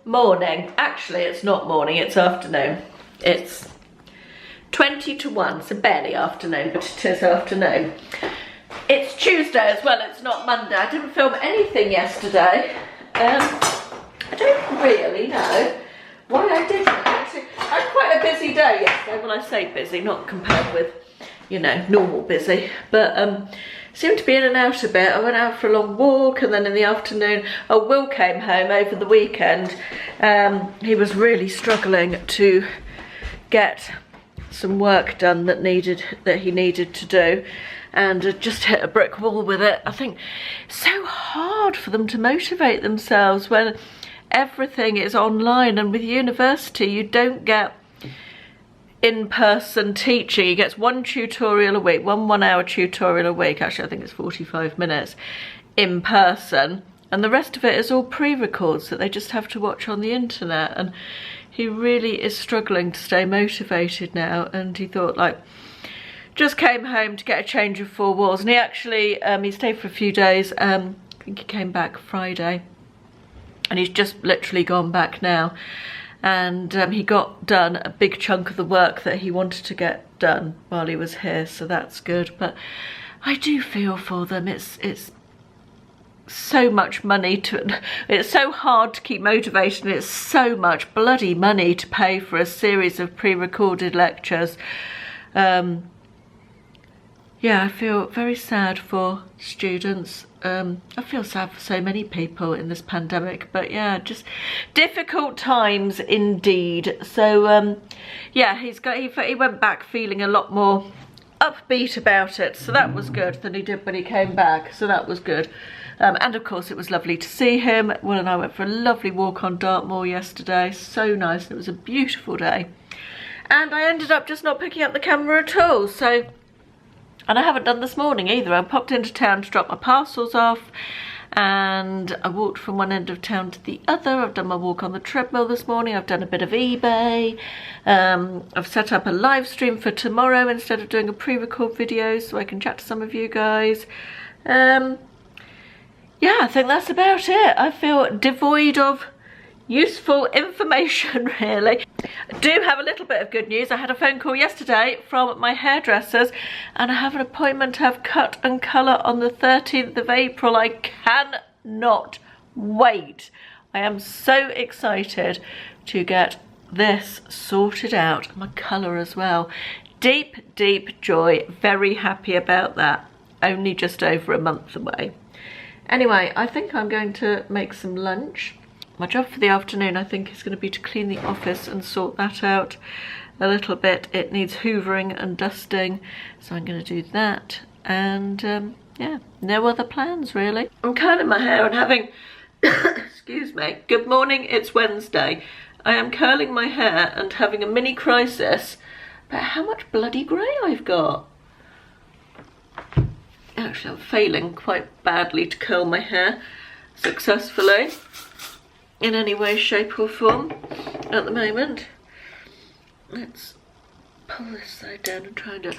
morning. Actually, it's not morning, it's afternoon. It's 20 to 1, so barely afternoon, but it is afternoon. It's Tuesday as well, it's not Monday. I didn't film anything yesterday. I don't really know why I didn't. Actually, I had quite a busy day yesterday. Well, I say busy, not compared with, you know, normal busy, but seemed to be in and out a bit. I went out for a long walk, and then in the afternoon, Will came home over the weekend. He was really struggling to get some work done that he needed to do, and just hit a brick wall with it. I think it's so hard for them to motivate themselves when everything is online, and with university you don't get in-person teaching. He gets one tutorial a week, one hour tutorial a week. Actually, I think it's 45 minutes in person, and the rest of it is all pre-records that they just have to watch on the internet. And he really is struggling to stay motivated now, and he thought, like, just came home to get a change of four walls. And he actually he stayed for a few days. I think he came back Friday, and he's just literally gone back now. And he got done a big chunk of the work that he wanted to get done while he was here, so that's good. But I do feel for them. It's so much money it's so hard to keep motivated, and it's so much bloody money to pay for a series of pre-recorded lectures. Yeah, I feel very sad for students. I feel sad for so many people in this pandemic, but yeah, just difficult times indeed. So yeah, he went back feeling a lot more upbeat about it, so that was good, than he did when he came back, so that was good. And of course it was lovely to see him. Will and I went for a lovely walk on Dartmoor yesterday, so nice, and it was a beautiful day. And I ended up just not picking up the camera at all, so, and I haven't done this morning either. I popped into town to drop my parcels off, and I walked from one end of town to the other. I've done my walk on the treadmill this morning. I've done a bit of eBay. I've set up a live stream for tomorrow instead of doing a pre-record video, so I can chat to some of you guys. Yeah, I think that's about it. I feel devoid of useful information, really. I do have a little bit of good news. I had a phone call yesterday from my hairdressers, and I have an appointment to have cut and colour on the 13th of April. I cannot wait. I am so excited to get this sorted out. My colour as well. Deep, deep joy. Very happy about that. Only just over a month away. Anyway, I think I'm going to make some lunch. My job for the afternoon, I think, is going to be to clean the office and sort that out a little bit. It needs hoovering and dusting, so I'm going to do that. And yeah, no other plans really. I'm curling my hair and having, excuse me, good morning, it's Wednesday. I am curling my hair and having a mini crisis about how much bloody grey I've got. Actually, I'm failing quite badly to curl my hair successfully in any way, shape or form at the moment. Let's pull this side down and try and do it.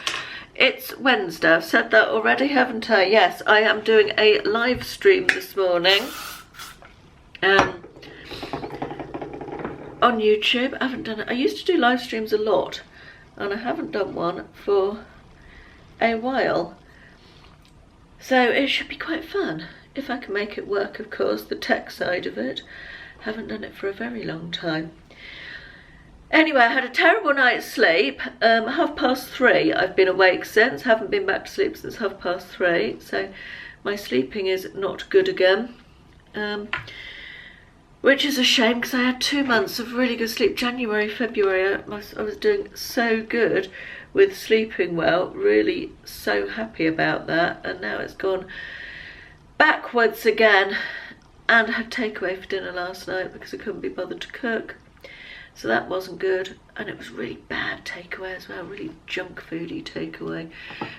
It's Wednesday, I've said that already, haven't I? Yes, I am doing a live stream this morning on YouTube. I haven't done it. I used to do live streams a lot, and I haven't done one for a while. So it should be quite fun, if I can make it work, of course, the tech side of it. Haven't done it for a very long time. Anyway, I had a terrible night's sleep, 3:30. I've been awake since, haven't been back to sleep since 3:30, so my sleeping is not good again. Which is a shame, because I had 2 months of really good sleep. January, February, I was doing so good with sleeping well, really so happy about that, and now it's gone backwards again. And I had takeaway for dinner last night because I couldn't be bothered to cook, so that wasn't good. And it was really bad takeaway as well, really junk foody takeaway,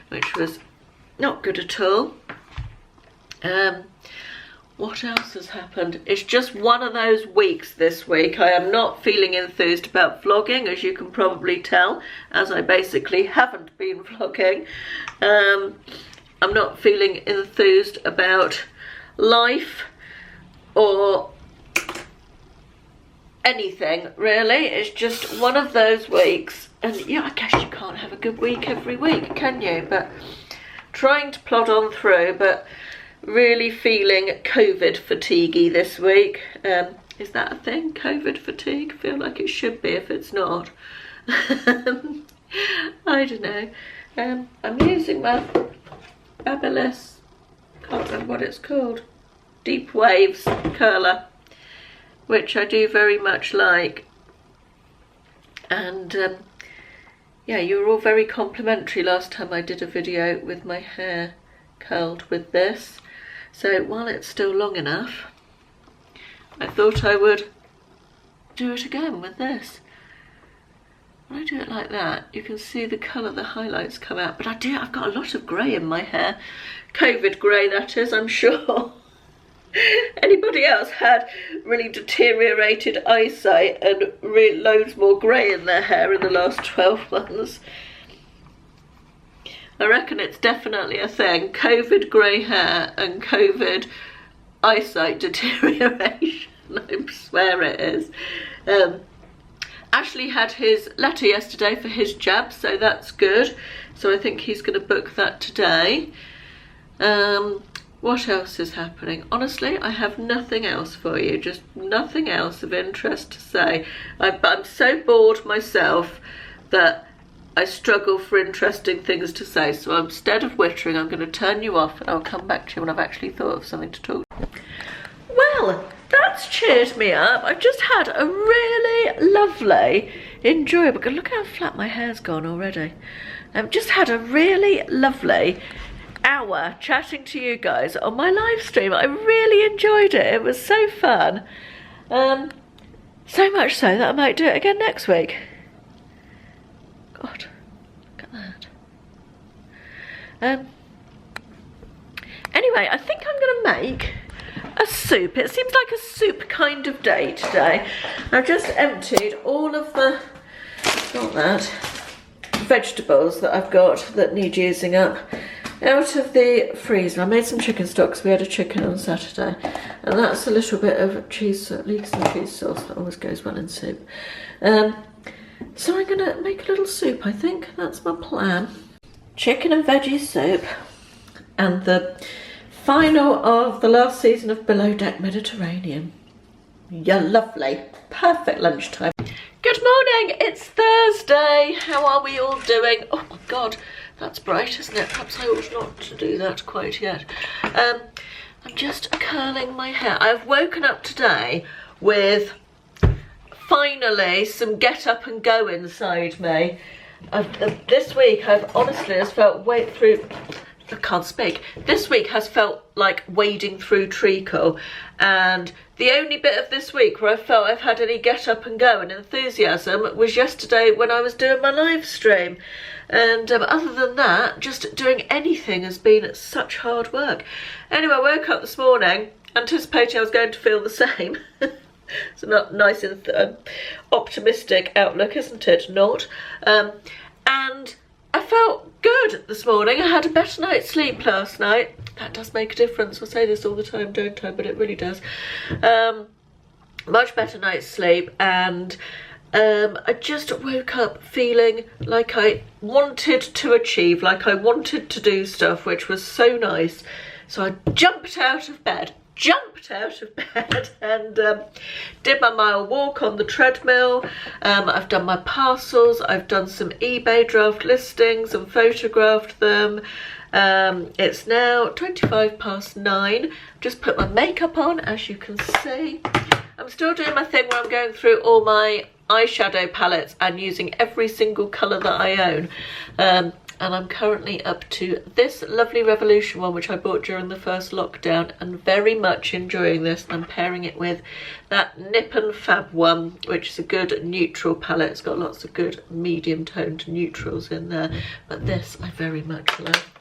which was not good at all. What else has happened? It's just one of those weeks this week. I am not feeling enthused about vlogging, as you can probably tell, as I basically haven't been vlogging. I'm not feeling enthused about life or anything really. It's just one of those weeks, and yeah, I guess you can't have a good week every week, can you? But trying to plod on through, but really feeling COVID fatiguey this week. Is that a thing, COVID fatigue? I feel like it should be if it's not. I don't know. I'm using my fabulous, can't remember what it's called, Deep Waves curler, which I do very much like. And yeah, you were all very complimentary last time I did a video with my hair curled with this. So while it's still long enough, I thought I would do it again with this. When I do it like that, you can see the colour, the highlights come out. But I've got a lot of grey in my hair. COVID grey, that is, I'm sure. Anybody else had really deteriorated eyesight and loads more grey in their hair in the last 12 months? I reckon it's definitely a thing. COVID grey hair and COVID eyesight deterioration. I swear it is. Ashley had his letter yesterday for his jab, so that's good. So I think he's going to book that today. What else is happening? Honestly, I have nothing else for you. Just nothing else of interest to say. I'm so bored myself that I struggle for interesting things to say. So instead of wittering, I'm going to turn you off and I'll come back to you when I've actually thought of something to talk. Well, that's cheered me up. I've just had a really lovely, enjoyable, look how flat my hair's gone already. I've just had a really lovely hour chatting to you guys on my live stream. I really enjoyed it. It was so fun. So much so that I might do it again next week. God, look at that. Anyway, I think I'm going to make a soup. It seems like a soup kind of day today. I've just emptied all of the, not that, vegetables that I've got that need using up out of the freezer. I made some chicken stock because we had a chicken on Saturday, and that's a little bit of cheese, leeks and cheese sauce that always goes well in soup. So I'm going to make a little soup, I think. That's my plan. Chicken and veggie soup, and the final of the last season of Below Deck Mediterranean. Yeah, lovely. Perfect lunchtime. Good morning, it's Thursday. How are we all doing? Oh my God, that's bright, isn't it? Perhaps I ought not to do that quite yet. I'm just curling my hair. I've woken up today with finally some get up and go inside me. This week I've honestly just felt I can't speak. This week has felt like wading through treacle, and the only bit of this week where I felt I've had any get up and go and enthusiasm was yesterday when I was doing my live stream. And other than that, just doing anything has been such hard work. Anyway, I woke up this morning anticipating I was going to feel the same. It's a nice and optimistic outlook, isn't it? Not. And I felt good this morning. I had a better night's sleep last night. That does make a difference. I say this all the time, don't I? But it really does. Much better night's sleep, and I just woke up feeling like I wanted to achieve, like I wanted to do stuff, which was so nice. So I jumped out of bed and did my mile walk on the treadmill. I've done my parcels, I've done some eBay draft listings and photographed them. It's now 9:25. Just put my makeup on, as you can see. I'm still doing my thing where I'm going through all my eyeshadow palettes and using every single colour that I own. And I'm currently up to this lovely Revolution one, which I bought during the first lockdown, and very much enjoying this. I'm pairing it with that Nip and Fab one, which is a good neutral palette. It's got lots of good medium toned neutrals in there, but this I very much love.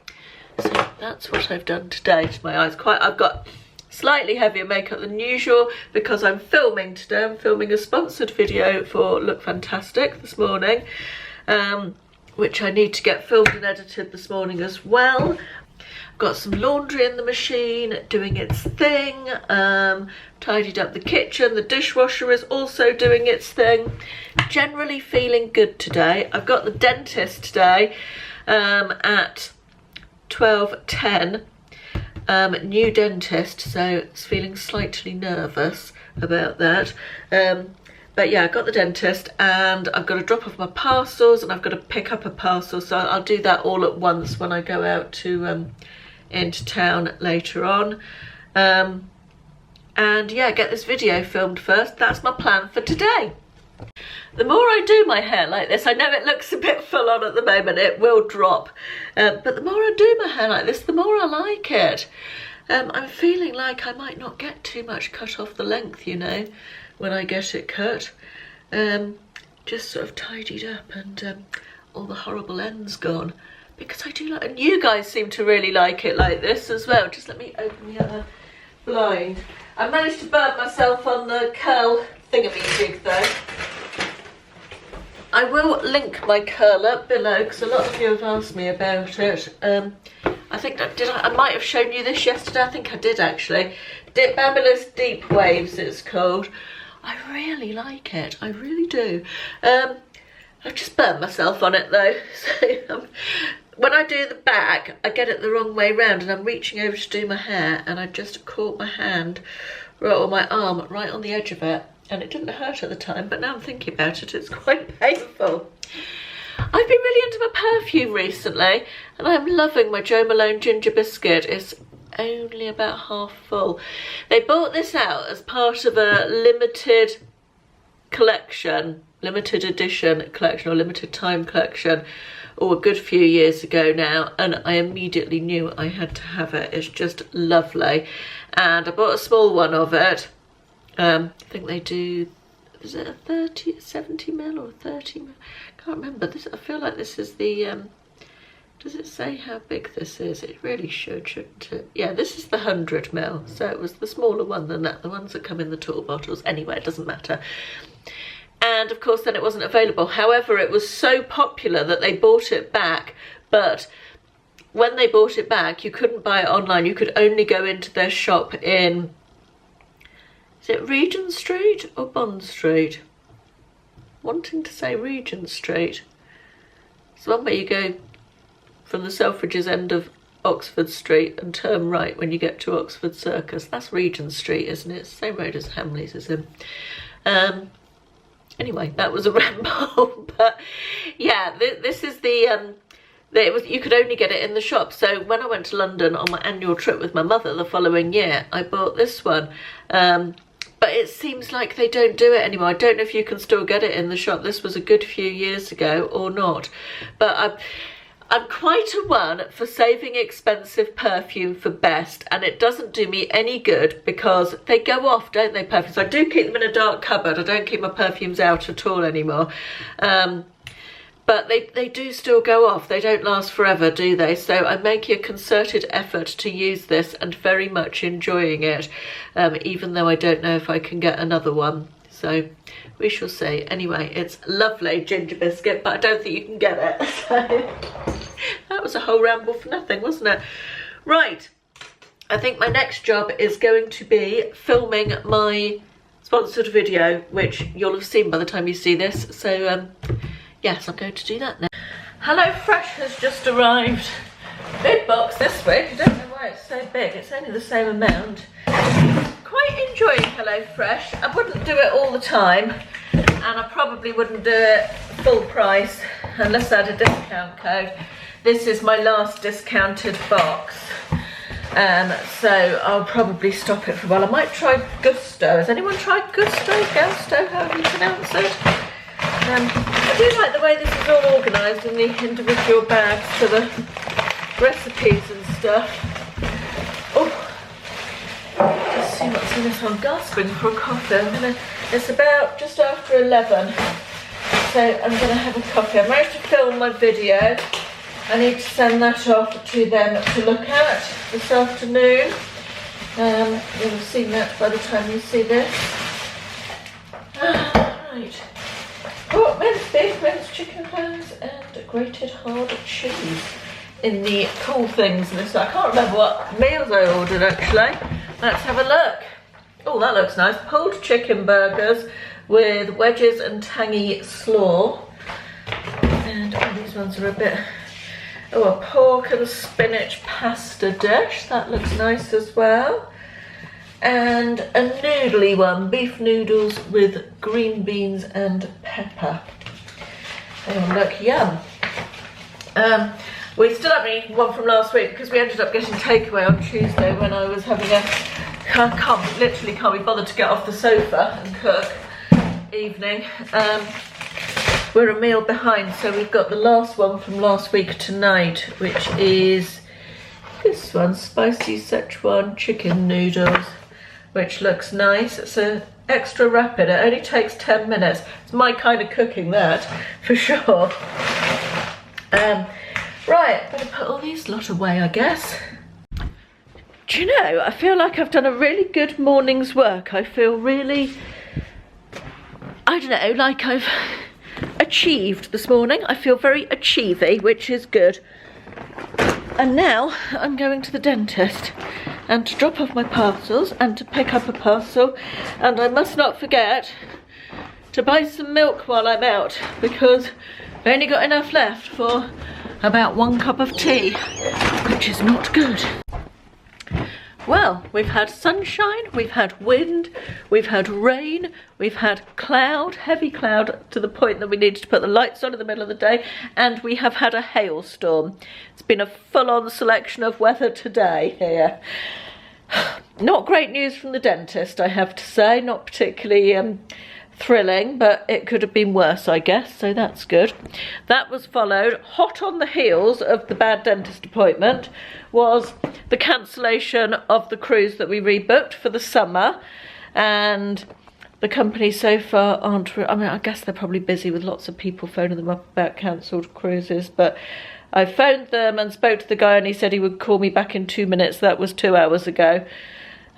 So that's what I've done today to my eyes. I've got slightly heavier makeup than usual because I'm filming today. I'm filming a sponsored video for Look Fantastic this morning, which I need to get filmed and edited this morning as well. got some laundry in the machine doing its thing. Tidied up the kitchen. The dishwasher is also doing its thing. Generally feeling good today. I've got the dentist today at 12:10. New dentist, so it's feeling slightly nervous about that. But yeah, I got the dentist and I've got to drop off my parcels and I've got to pick up a parcel, so I'll do that all at once when I go out to into town later on. And yeah, get this video filmed first. That's my plan for today. The more I do my hair like this, I know it looks a bit full on at the moment, it will drop, but the more I do my hair like this, the more I like it. I'm feeling like I might not get too much cut off the length, you know, when I get it cut. Just sort of tidied up and all the horrible ends gone, because I do like, and you guys seem to really like it like this as well. Just let me open the other blind. I managed to burn myself on the curl thingamajig though. I will link my curler below because a lot of you have asked me about it. I think I might have shown you this yesterday. I think I did actually. Fabulous Deep Waves it's called. I really like it. I really do. I've just burnt myself on it though. So when I do the back, I get it the wrong way round and I'm reaching over to do my hair and I just caught my hand, or my arm, right on the edge of it. And it didn't hurt at the time, but now I'm thinking about it, it's quite painful. I've been really into my perfume recently, and I'm loving my Jo Malone Ginger Biscuit. It's only about half full. They bought this out as part of a limited collection, limited edition collection, or limited time collection, a good few years ago now, and I immediately knew I had to have it. It's just lovely. And I bought a small one of it. I think they do, is it a 70 ml or 30 ml? Can't remember. This, I feel like this is the, does it say how big this is? It really should, shouldn't it? Yeah, this is the 100 ml. So it was the smaller one than that, the ones that come in the tall bottles. Anyway, it doesn't matter. And of course then it wasn't available. However, it was so popular that they bought it back, but when they bought it back, you couldn't buy it online. You could only go into their shop in, is it Regent Street or Bond Street? Wanting to say Regent Street. It's the one where you go from the Selfridges end of Oxford Street and turn right when you get to Oxford Circus. That's Regent Street, isn't it? It's the same road as Hamleys is in. Anyway, that was a ramble. But yeah, this is the you could only get it in the shop. So when I went to London on my annual trip with my mother the following year, I bought this one. But it seems like they don't do it anymore. I don't know if you can still get it in the shop. This was a good few years ago or not. But I'm quite a one for saving expensive perfume for best, and it doesn't do me any good because they go off, don't they, perfumes? I do keep them in a dark cupboard. I don't keep my perfumes out at all anymore. But they do still go off. They don't last forever, do they? So I'm making a concerted effort to use this and very much enjoying it, even though I don't know if I can get another one. So we shall see. Anyway, it's lovely ginger biscuit, but I don't think you can get it. So that was a whole ramble for nothing, wasn't it? Right, I think my next job is going to be filming my sponsored video, which you'll have seen by the time you see this. So yes, I'm going to do that now. HelloFresh has just arrived. Big box this week. I don't know why it's so big. It's only the same amount. Quite enjoying HelloFresh. I wouldn't do it all the time, and I probably wouldn't do it full price unless I had a discount code. This is my last discounted box, so I'll probably stop it for a while. I might try Gusto. Has anyone tried Gusto? However you pronounce it. I do like the way this is all organised in the individual bags for the recipes and stuff. Oh, let's see what's in this one. Gasping for a coffee. It's about just after 11, so I'm going to have a coffee. I managed to film my video. I need to send that off to them to look at this afternoon. You'll have seen that by the time you see this. Right. Oh, minced beef, minced chicken bones and grated hard cheese. in the cool things list. I can't remember what meals I ordered actually. Let's have a look. Oh, that looks nice. Pulled chicken burgers with wedges and tangy slaw. And oh, these ones are a bit... Oh, a pork and spinach pasta dish. That looks nice as well. And a noodly one, beef noodles with green beans and pepper. Oh, look, yum. We still haven't eaten one from last week because we ended up getting takeaway on Tuesday when I was having a... literally can't be bothered to get off the sofa and cook evening. We're a meal behind, so we've got the last one from last week tonight, which is this one, spicy Szechuan chicken noodles, which looks nice. It's a extra rapid, it only takes 10 minutes. It's my kind of cooking, that, for sure. Right, better put all these lot away, I guess. Do you know, I feel like I've done a really good morning's work. I feel really, I don't know, like I've achieved this morning. I feel very achievey, which is good. And now I'm going to the dentist and to drop off my parcels and to pick up a parcel. And I must not forget to buy some milk while I'm out because I've only got enough left for about 1 cup of tea, which is not good. Well, we've had sunshine, we've had wind, we've had rain, we've had cloud, heavy cloud to the point that we needed to put the lights on in the middle of the day, and we have had a hailstorm. It's been a full-on selection of weather today here. Not great news from the dentist, I have to say, not particularly thrilling, but it could have been worse, I guess, so that's good. That was followed, hot on the heels of the bad dentist appointment, was the cancellation of the cruise that we rebooked for the summer, and the company so far aren't, I mean, I guess they're probably busy with lots of people phoning them up about cancelled cruises, but I phoned them and spoke to the guy and he said he would call me back in 2 minutes. That was 2 hours ago.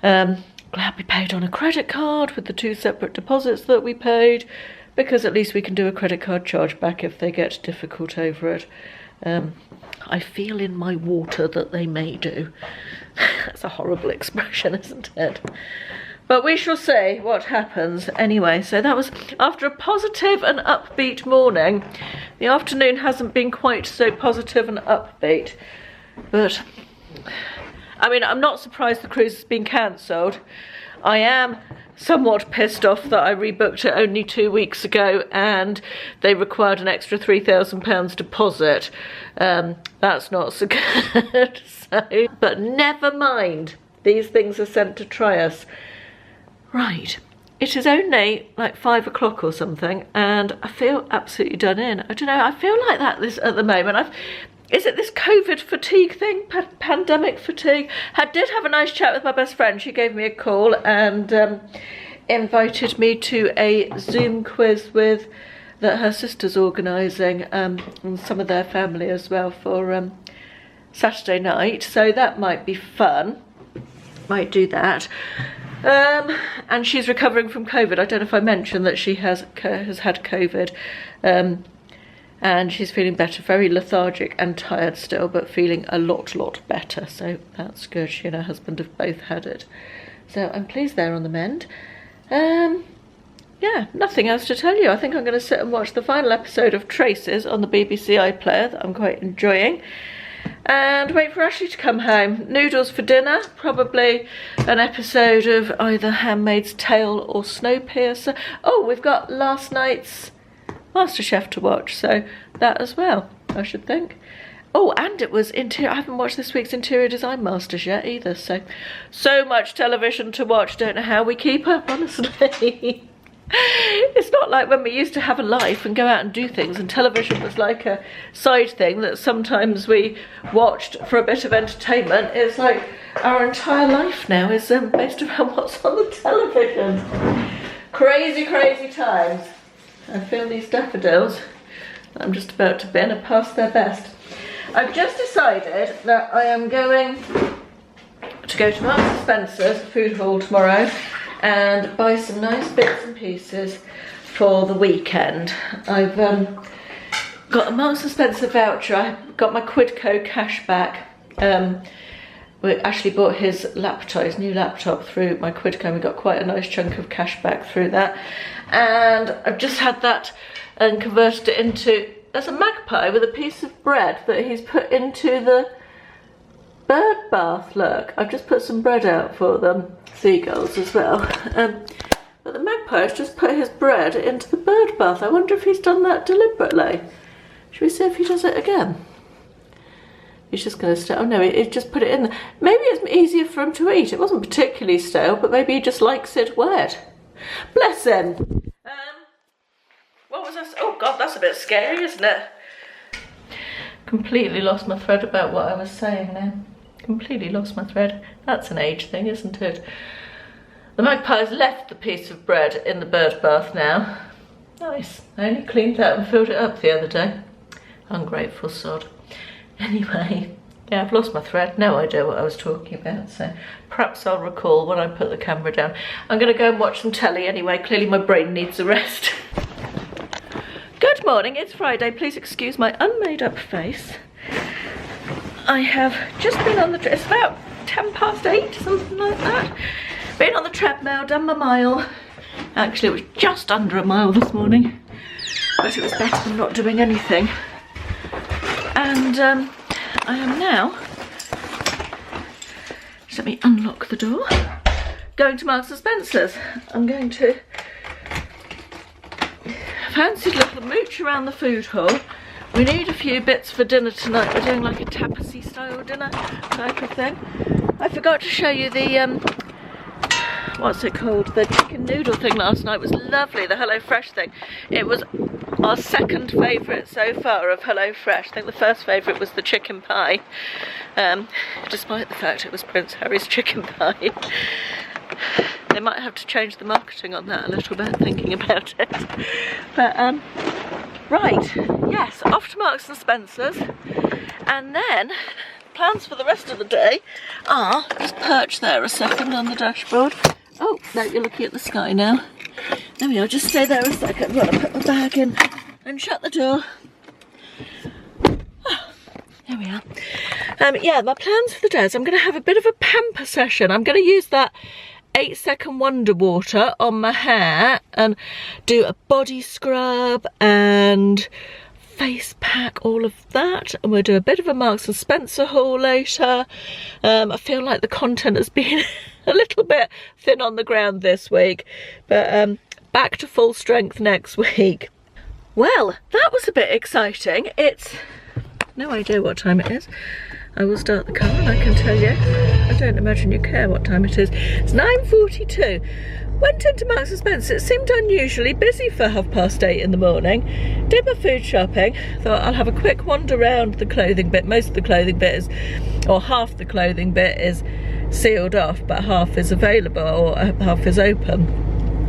Glad we paid on a credit card with the 2 separate deposits that we paid, because at least we can do a credit card charge back if they get difficult over it. I feel in my water that they may do. That's a horrible expression, isn't it? But we shall see what happens anyway. So that was after a positive and upbeat morning. The afternoon hasn't been quite so positive and upbeat, but I mean, I'm not surprised the cruise has been cancelled. I am somewhat pissed off that I rebooked it only 2 weeks ago and they required an extra £3,000 deposit. That's not so good. But never mind, these things are sent to try us. Right, it is only like 5 o'clock or something and I feel absolutely done in. I don't know, I feel like that at the moment. Is it this COVID fatigue thing? Pandemic fatigue? I did have a nice chat with my best friend. She gave me a call and invited me to a Zoom quiz with that her sister's organising and some of their family as well for Saturday night. So that might be fun. Might do that. And she's recovering from COVID. I don't know if I mentioned that she has had COVID. And she's feeling better, very lethargic and tired still, but feeling a lot better. So that's good. She and her husband have both had it. So I'm pleased they're on the mend. Yeah, nothing else to tell you. I think I'm going to sit and watch the final episode of Traces on the BBC iPlayer that I'm quite enjoying. And wait for Ashley to come home. Noodles for dinner, probably an episode of either Handmaid's Tale or Snowpiercer. Oh, we've got last night's MasterChef to watch, so that as well, I should think. Oh, and it was interior. I haven't watched this week's Interior Design Masters yet either, so much television to watch. Don't know how we keep up, honestly. It's not like when we used to have a life and go out and do things, and television was like a side thing that sometimes we watched for a bit of entertainment. It's like our entire life now is based around what's on the television. Crazy times. I feel these daffodils that I'm just about to bin are past their best. I've just decided that I am going to go to Marks and Spencer's food hall tomorrow and buy some nice bits and pieces for the weekend. I've Got a Marks and Spencer voucher. I got my Quidco cash back. We actually bought his laptop, his new laptop, through my Quidco, and we got quite a nice chunk of cash back through that. And I've just had that and converted it into, there's a magpie with a piece of bread that he's put into the bird bath. Look, I've just put some bread out for them, seagulls as well. But the magpie has just put his bread into the bird bath. I wonder if he's done that deliberately. Should we see if he does it again? He's just going to stay. Oh no, he just put it in there. Maybe it's easier for him to eat. It wasn't particularly stale, but maybe he just likes it wet. Bless him. What was this? Oh God, that's a bit scary, isn't it? Completely lost my thread about what I was saying now. Completely lost my thread. That's an age thing, isn't it? The magpie's left the piece of bread in the bird bath now. Nice. I only cleaned that and filled it up the other day. Ungrateful sod. Anyway, yeah, I've lost my thread. No idea what I was talking about, so perhaps I'll recall when I put the camera down. I'm going to go and watch some telly anyway. Clearly my brain needs a rest. Good morning, it's Friday. Please excuse my unmade up face. I have just been on the, it's about 8:10, something like that. Been on the treadmill, done my mile. Actually, it was just under a mile this morning, but it was better than not doing anything. And I am now, just let me unlock the door, going to Marks and Spencer's. I'm going to fancy a little mooch around the food hall. We need a few bits for dinner tonight. We're doing like a tapasy style dinner type of thing. I forgot to show you the what's it called, the chicken noodle thing last night. It was lovely, the HelloFresh thing. It was our second favourite so far of HelloFresh. I think the first favourite was the chicken pie, despite the fact it was Prince Harry's chicken pie. They might have to change the marketing on that a little bit, thinking about it. But right, yes, off to Marks and Spencer's, and then plans for the rest of the day are, just perch there a second on the dashboard. Oh, no, you're looking at the sky now. There we are, just stay there a second while I put my bag in and shut the door. Oh, there we are. Yeah, my plans for the day is I'm going to have a bit of a pamper session. I'm going to use that 8-second wonder water on my hair and do a body scrub and face pack, all of that, and we'll do a bit of a Marks and Spencer haul later. I feel like the content has been a little bit thin on the ground this week, but back to full strength next week. Well, that was a bit exciting. It's no idea what time it is. I will start the car and I can tell you, I don't imagine you care what time it is. It's 9:42. Went into Marks and Spencer. It seemed unusually busy for 8:30 in the morning. Did my food shopping. Thought I'll have a quick wander around the clothing bit. Most of the clothing bit is, or half the clothing bit is sealed off, but half is available, or half is open.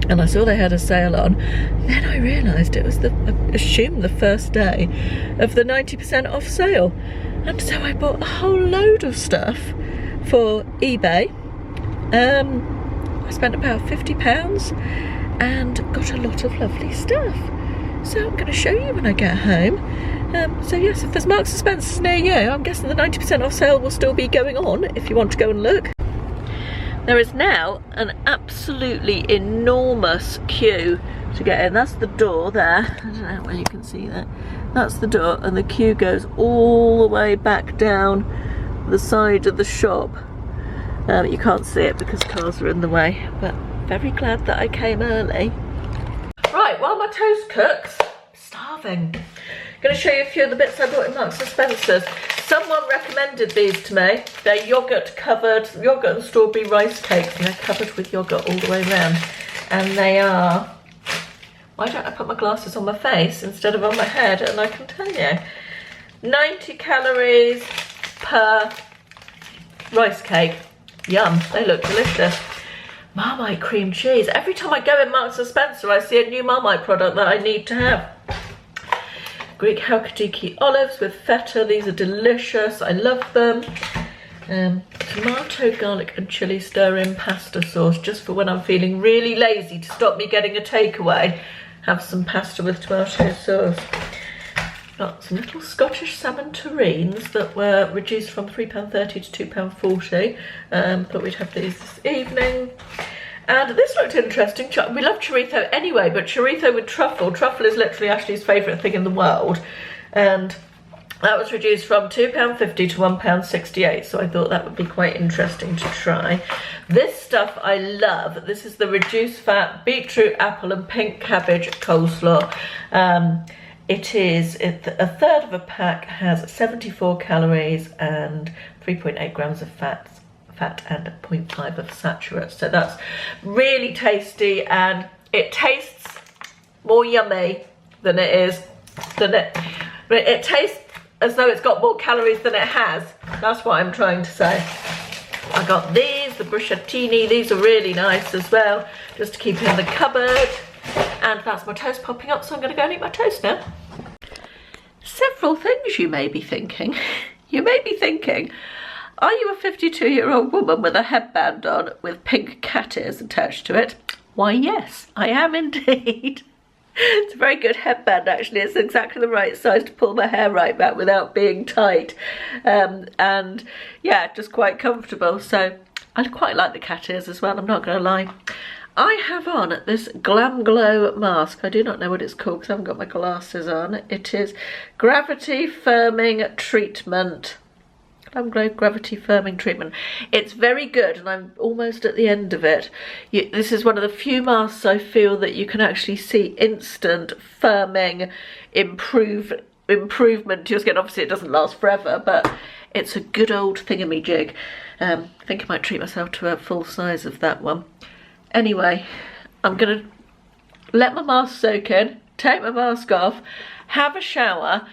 And I saw they had a sale on. Then I realised it was I assumed the first day of the 90% off sale. And so I bought a whole load of stuff for eBay. I spent about £50 and got a lot of lovely stuff. So I'm going to show you when I get home. So yes, if there's Marks and Spencer's near you, I'm guessing the 90% off sale will still be going on if you want to go and look. There is now an absolutely enormous queue to get in. That's the door there. I don't know how well you can see that. That's the door, and the queue goes all the way back down the side of the shop. You can't see it because cars are in the way, but very glad that I came early. Right, while my toast cooks, I'm starving. I'm going to show you a few of the bits I bought in Marks and Spencer's. Someone recommended these to me. They're yogurt and strawberry rice cakes, and they're covered with yogurt all the way around. And they are, why don't I put my glasses on my face instead of on my head, and I can tell you. 90 calories per rice cake. Yum, they look delicious. Marmite cream cheese. Every time I go in Marks and Spencer, I see a new Marmite product that I need to have. Greek Halkidiki olives with feta. These are delicious. I love them. Tomato, garlic and chilli stir-in pasta sauce, just for when I'm feeling really lazy to stop me getting a takeaway. Have some pasta with tomato sauce. got some little Scottish salmon terrines that were reduced from £3.30 to £2.40. Thought we'd have these this evening. And this looked interesting. We love chorizo anyway, but chorizo with truffle. Truffle is literally Ashley's favourite thing in the world. And that was reduced from £2.50 to £1.68, so I thought that would be quite interesting to try. This stuff I love. This is the reduced fat beetroot, apple and pink cabbage coleslaw. It is a third of a pack, has 74 calories and 3.8 grams of fat and 0.5 of saturates. So that's really tasty, and it tastes more yummy than it is, it tastes as though it's got more calories than it has. That's what I'm trying to say. I got these, the bruschettinis. These are really nice as well, just to keep in the cupboard. And that's my toast popping up, so I'm going to go and eat my toast now. Several things you may be thinking. You may be thinking, are you a 52-year-old woman with a headband on with pink cat ears attached to it? Why, yes, I am indeed. It's a very good headband, actually. It's exactly the right size to pull my hair right back without being tight. And yeah, just quite comfortable. So I quite like the cat ears as well, I'm not going to lie. I have on this Glam Glow mask. I do not know what it's called because I haven't got my glasses on. It is Gravity Firming Treatment. Glam Glow Gravity Firming Treatment. It's very good, and I'm almost at the end of it. This is one of the few masks I feel that you can actually see instant firming improvement to your skin. Obviously it doesn't last forever, but it's a good old thingamajig. I think I might treat myself to a full size of that one. Anyway, I'm gonna let my mask soak in, take my mask off, have a shower,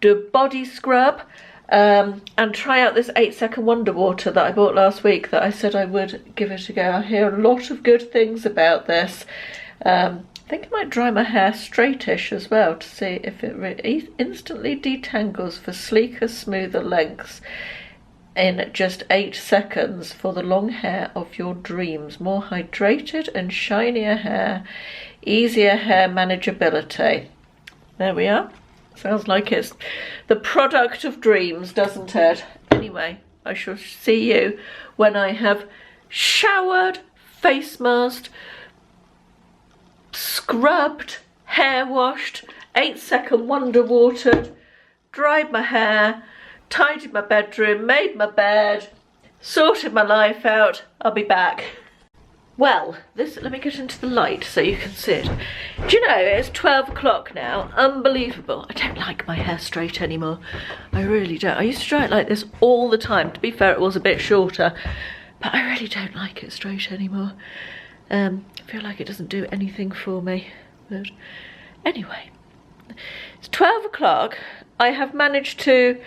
do a body scrub, and try out this 8-second Wonder Water that I bought last week that I said I would give it a go. I hear a lot of good things about this. I think I might dry my hair straightish as well to see if it instantly detangles for sleeker, smoother lengths in just 8 seconds for the long hair of your dreams. More hydrated and shinier hair, easier hair manageability. There we are. Sounds like it's the product of dreams, doesn't it? Anyway, I shall see you when I have showered, face masked, scrubbed, hair washed, 8-second Wonder Watered, dried my hair, tidied my bedroom, made my bed, sorted my life out. I'll be back. Well, let me get into the light so you can see it. Do you know, it's 12 o'clock now. Unbelievable. I don't like my hair straight anymore. I really don't. I used to dry it like this all the time. To be fair, it was a bit shorter, but I really don't like it straight anymore. I feel like it doesn't do anything for me. But anyway, it's 12 o'clock. I did manage to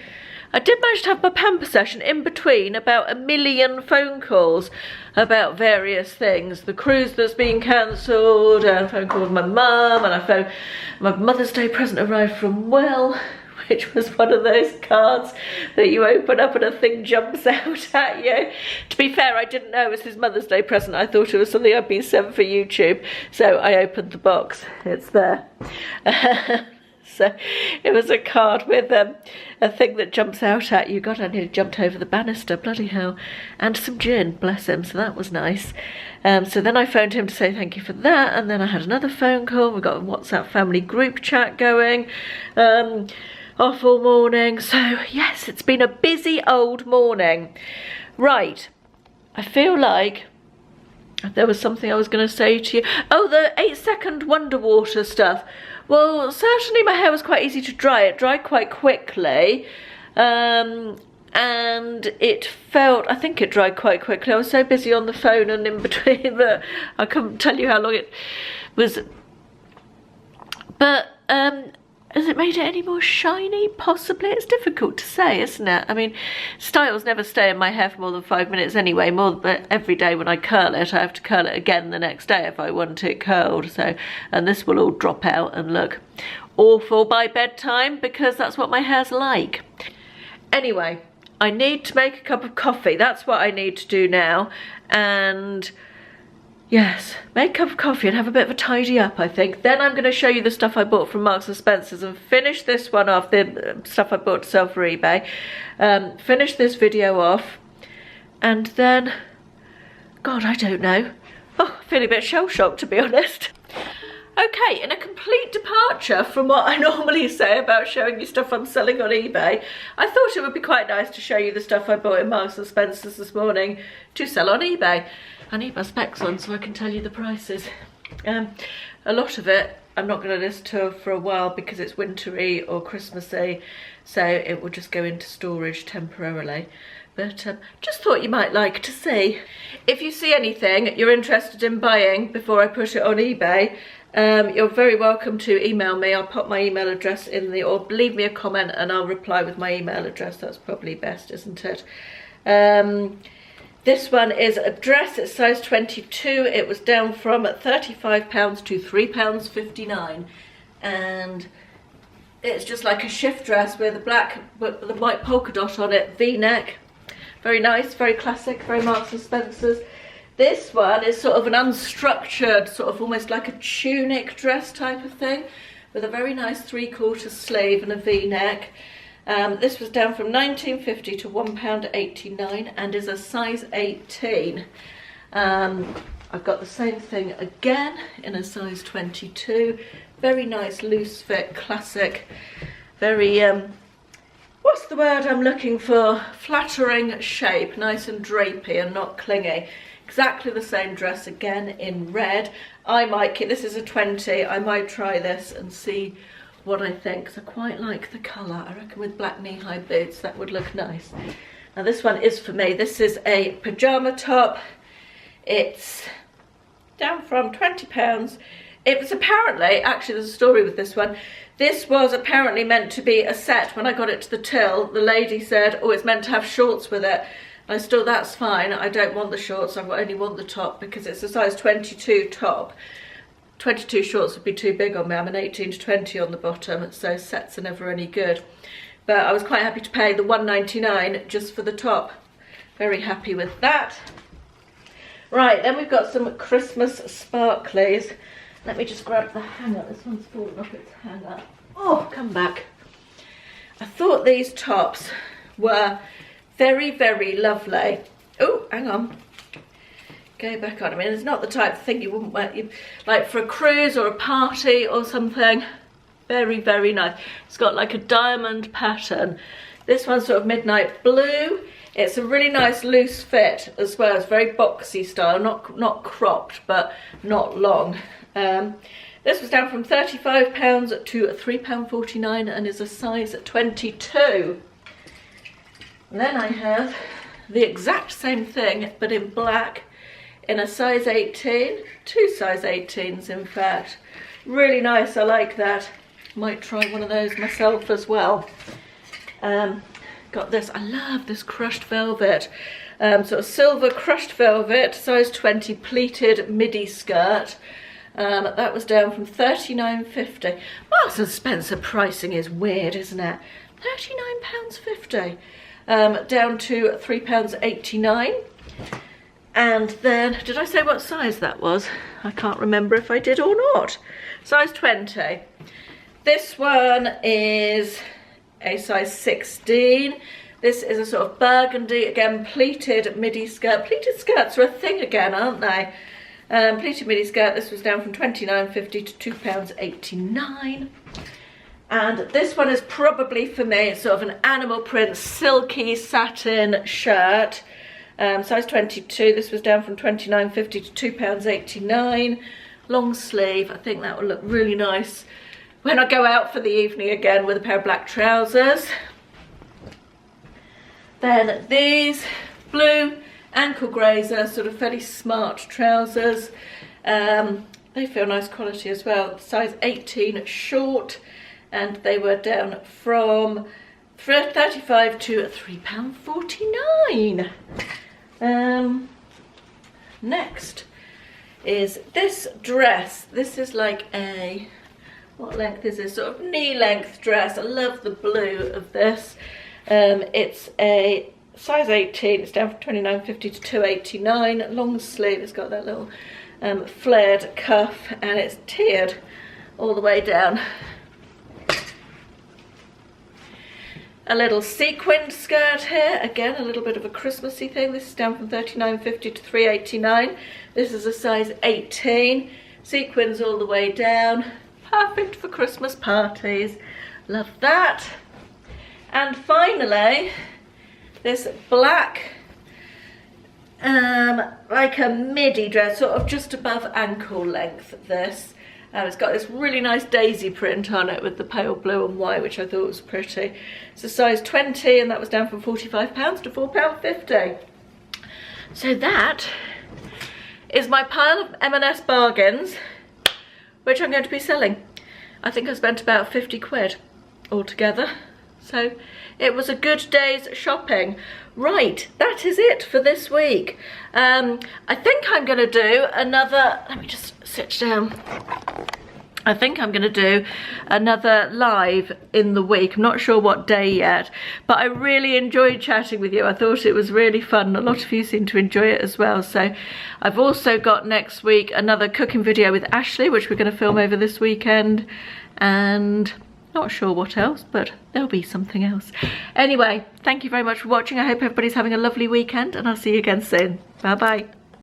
have my pamper session in between about 1 million phone calls about various things. The cruise that's been cancelled, and a phone call with my mum, and my Mother's Day present arrived from Will, which was one of those cards that you open up and a thing jumps out at you. To be fair, I didn't know it was his Mother's Day present. I thought it was something I'd been sent for YouTube. So I opened the box. It's there. So it was a card with a thing that jumps out at you. God, I nearly jumped over the banister, bloody hell. And some gin, bless him, so that was nice. So then I phoned him to say thank you for that, and then I had another phone call. We got a WhatsApp family group chat going, off all morning. So yes, it's been a busy old morning. Right, I feel like there was something I was going to say to you. Oh, the 8-second Wonder Water stuff. Well, certainly my hair was quite easy to dry. It dried quite quickly. And I think it dried quite quickly. I was so busy on the phone and in between that I couldn't tell you how long it was. But has it made it any more shiny? Possibly. It's difficult to say, isn't it? I mean, styles never stay in my hair for more than 5 minutes anyway. But every day when I curl it, I have to curl it again the next day if I want it curled. So, and this will all drop out and look awful by bedtime because that's what my hair's like. Anyway, I need to make a cup of coffee. That's what I need to do now. And Yes, make a cup of coffee and have a bit of a tidy up, I think. Then I'm going to show you the stuff I bought from Marks and Spencer's and finish this one off, the stuff I bought to sell for eBay. Finish this video off, and then, God, I don't know. Oh, I feel a bit shell-shocked, to be honest. Okay, in a complete departure from what I normally say about showing you stuff I'm selling on eBay, I thought it would be quite nice to show you the stuff I bought in Marks and Spencer's this morning to sell on eBay. I need my specs on so I can tell you the prices. A lot of it I'm not going to list to for a while because it's wintry or Christmassy, so it will just go into storage temporarily. But just thought you might like to see. If you see anything you're interested in buying before I put it on eBay, you're very welcome to email me. I'll pop my email address in the, or leave me a comment and I'll reply with my email address. That's probably best, isn't it? This one is a dress, it's size 22. It was down from £35 to £3.59. And it's just like a shift dress with the white polka dot on it, V-neck. Very nice, very classic, very Marks and Spencer's. This one is sort of an unstructured, sort of almost like a tunic dress type of thing, with a very nice 3/4 sleeve and a V-neck. This was down from £19.50 to £1.89 and is a size 18. I've got the same thing again in a size 22. Very nice loose fit, classic, very, what's the word I'm looking for? Flattering shape, nice and drapey and not clingy. Exactly the same dress again in red. I might keep, this is a 20, I might try this and see what I think, because I quite like the colour. I reckon with black knee-high boots that would look nice. Now this one is for me. This is a pyjama top. It's down from £20. It was apparently, actually there's a story with this one, this was apparently meant to be a set. When I got it to the till, the lady said, oh, it's meant to have shorts with it. I still, that's fine, I don't want the shorts, I only want the top because it's a size 22 top. 22 shorts would be too big on me, I'm an 18 to 20 on the bottom, so sets are never any good. But I was quite happy to pay the £1.99 just for the top. Very happy with that. Right, then we've got some Christmas sparklies. Let me just grab the hanger, this one's fallen off its hanger. Oh, come back. I thought these tops were very, very lovely. Oh, hang on. Go back on. I mean, it's not the type of thing you wouldn't wear, like for a cruise or a party or something. Very, very nice. It's got like a diamond pattern. This one's sort of midnight blue. It's a really nice loose fit as well. It's very boxy style, not cropped, but not long. This was down from £35 to £3.49 and is a size 22. And then I have the exact same thing, but in black, in a size 18, two size 18s in fact. Really nice, I like that. Might try one of those myself as well. Got this, I love this crushed velvet. Sort of silver crushed velvet, size 20 pleated midi skirt. That was down from £39.50. Marks and Spencer pricing is weird, isn't it? £39.50. Down to £3.89. And then, did I say what size that was? I can't remember if I did or not. Size 20. This one is a size 16. This is a sort of burgundy, again, pleated midi skirt. Pleated skirts are a thing again, aren't they? Pleated midi skirt, this was down from £29.50 to £2.89. And this one is probably for me, it's sort of an animal print, silky satin shirt. Size 22, this was down from £29.50 to £2.89. Long sleeve, I think that will look really nice when I go out for the evening again with a pair of black trousers. Then these blue ankle grazer, sort of fairly smart trousers. They feel nice quality as well. Size 18 short, and they were down from £35 to £3.49. Next is this dress. This is like a, what length is this? Sort of knee length dress. I love the blue of this. It's a size 18, it's down from £29.50 to £2.89. Long sleeve, it's got that little flared cuff, and it's tiered all the way down. A little sequined skirt here, again a little bit of a Christmassy thing. This is down from $39.50 to $3.89. This is a size 18. Sequins all the way down, perfect for Christmas parties. Love that. And finally, this black, like a midi dress, sort of just above ankle length, this. It's got this really nice daisy print on it with the pale blue and white, which I thought was pretty. It's a size 20, and that was down from £45 to £4.50. So that is my pile of M&S bargains, which I'm going to be selling. I think I spent about 50 quid altogether. So it was a good day's shopping. Right, that is it for this week. I think I'm going to do another, let me just sit down. I think I'm going to do another live in the week. I'm not sure what day yet, but I really enjoyed chatting with you. I thought it was really fun. A lot of you seem to enjoy it as well. So I've also got next week another cooking video with Ashley, which we're going to film over this weekend. And not sure what else, but there'll be something else. Anyway, thank you very much for watching. I hope everybody's having a lovely weekend, and I'll see you again soon. Bye bye.